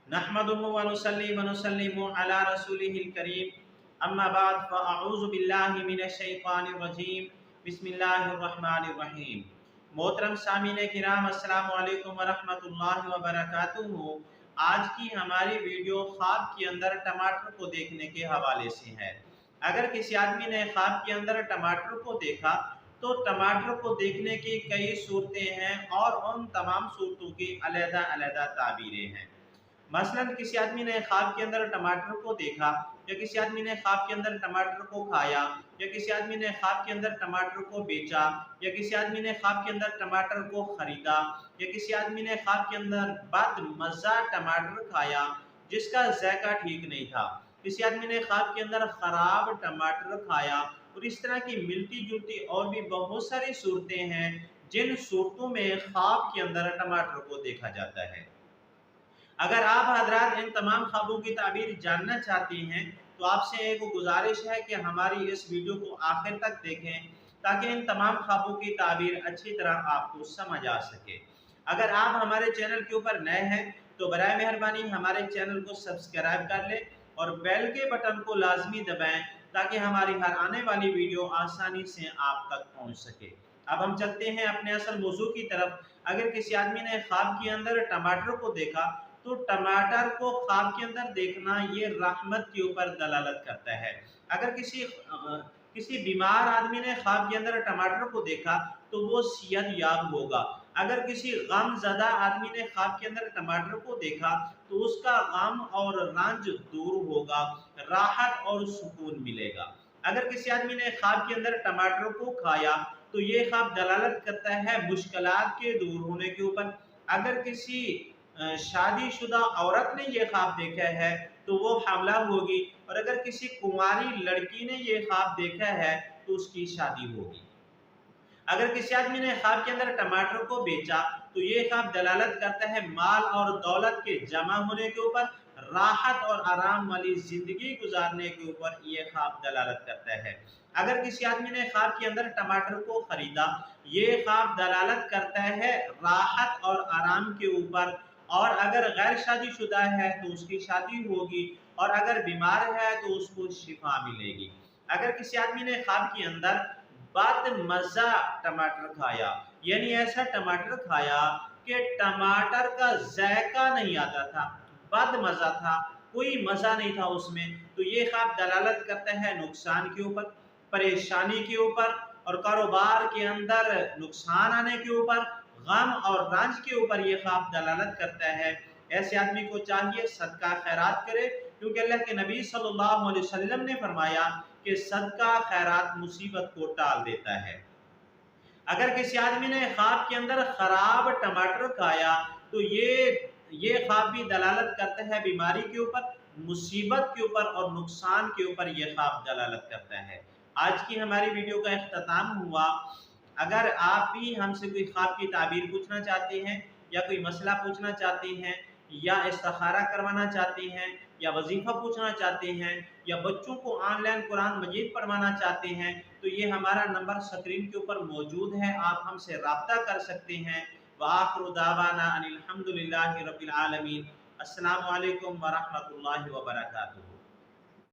नहमदुहु व नुसल्ली व नुसल्लिमु अला रसूलिहिल करीम, अम्मा बाद फ़अऊज़ु बिल्लाहि मिनश शैतानिर रजीम, बिस्मिल्लाहिर रहमानिर रहीम। मोहतरम सामीने किराम, अस्सलामु अलैकुम व रहमतुल्लाहि व बरकातुहू। आज की हमारी वीडियो ख्वाब के अंदर टमाटर को देखने के हवाले से है। अगर किसी आदमी ने ख्वाब के अंदर टमाटर को देखा तो टमाटर को देखने की कई सूरतें हैं और उन तमाम सूरतों की अलग-अलग ताबीरें हैं। मसलन किसी आदमी ने ख्वाब के अंदर टमाटर को देखा, या किसी आदमी ने ख्वाब के अंदर टमाटर को खाया, या किसी आदमी ने ख्वाब के अंदर टमाटर को बेचा, या किसी आदमी ने ख्वाब के अंदर टमाटर को खरीदा, या किसी आदमी ने ख्वाब के अंदर बदमज़ा टमाटर खाया जिसका जायका ठीक नहीं था, किसी आदमी ने ख्वाब के अंदर खराब टमाटर खाया, और इस तरह की मिलती जुलती और भी बहुत सारी सूरतें हैं जिन सूरतों में ख्वाब के अंदर टमाटर को देखा जाता है। अगर आप हजरात इन तमाम ख्वाबों की ताबीर जानना चाहती हैं तो आपसे एक गुजारिश है कि हमारी इस वीडियो को आखिर तक देखें ताकि इन तमाम ख्वाबों की ताबीर अच्छी तरह आपको समझ आ सके। अगर आप हमारे चैनल के ऊपर नए हैं तो बराए मेहरबानी हमारे चैनल को सब्सक्राइब कर लें और बेल के बटन को लाजमी दबाएं ताकि हमारी हर आने वाली वीडियो आसानी से आप तक पहुंच सके। अब हम चलते हैं अपने असल मौजू की तरफ। अगर किसी आदमी ने ख्वाब के अंदर टमाटर को देखा तो टमाटर को ख्वाब के अंदर देखना ये रहमत के ऊपर दलालत करता है। अगर किसी बीमार आदमी ने ख्वाब के अंदर टमाटर को देखा तो वो सेहत याब होगा। अगर किसी गमज़दा आदमी ने ख्वाब के अंदर टमाटर को देखा तो उसका गम और रंज दूर होगा, राहत और सुकून मिलेगा। अगर किसी आदमी ने ख्वाब के अंदर टमाटर को खाया तो ये ख्वाब दलालत करता है मुश्किलात के दूर होने के ऊपर। अगर किसी शादीशुदा औरत ने ये ख्वाब देखा है तो वो हामला होगी, और अगर किसी कुंवारी लड़की ने ये ख्वाब देखा है तो उसकी शादी होगी। अगर किसी आदमी ने ख्वाब के अंदर टमाटर को बेचा तो ये ख्वाब दलालत करता है माल और दौलत के जमा होने के ऊपर, राहत और आराम वाली जिंदगी गुजारने के ऊपर ये ख्वाब दलालत करता है। अगर किसी आदमी ने ख्वाब के अंदर टमाटर को खरीदा, ये ख्वाब दलालत करता है राहत और आराम के ऊपर, और अगर गैर शादीशुदा है तो उसकी शादी होगी, और अगर बीमार है तो उसको शिफा मिलेगी। अगर किसी आदमी ने ख्वाब के अंदर बदमज़ा टमाटर खाया, यानी ऐसा टमाटर खाया कि टमाटर का जायका नहीं आता था, बदमज़ा था, कोई मज़ा नहीं था उसमें, तो ये ख्वाब दलालत करता है नुकसान के ऊपर, परेशानी के ऊपर, और कारोबार के अंदर नुकसान आने के ऊपर, गम और रंज के ऊपर ये ख्वाब दलालत करता है। ऐसे आदमी को चाहिए सदका खैरात करे, क्योंकि अल्लाह के नबी सल्लल्लाहु अलैहि वसल्लम ने फरमाया कि सदका खैरात मुसीबत को टाल देता है। अगर किसी आदमी ने ख्वाब के अंदर खराब टमाटर खाया तो ये ख्वाब भी दलालत करता है बीमारी के ऊपर, मुसीबत के ऊपर और नुकसान के ऊपर ये ख्वाब दलालत करता है। आज की हमारी वीडियो का इख्तिताम हुआ। अगर आप भी हमसे कोई ख्वाब की ताबीर पूछना चाहते हैं, या कोई मसला पूछना चाहते हैं, या इस्तिखारा करवाना चाहते हैं, या वजीफ़ा पूछना चाहते हैं, या बच्चों को ऑनलाइन कुरान मजीद पढ़वाना चाहते हैं, तो ये हमारा नंबर स्क्रीन के ऊपर मौजूद है, आप हमसे रब्ता कर सकते हैं। व आखिरु दावाना अनिल हम्दुलिल्लाहि रब्बिल आलमीन। अस्सलामु अलैकुम व रहमतुल्लाहि व बरकातुहू।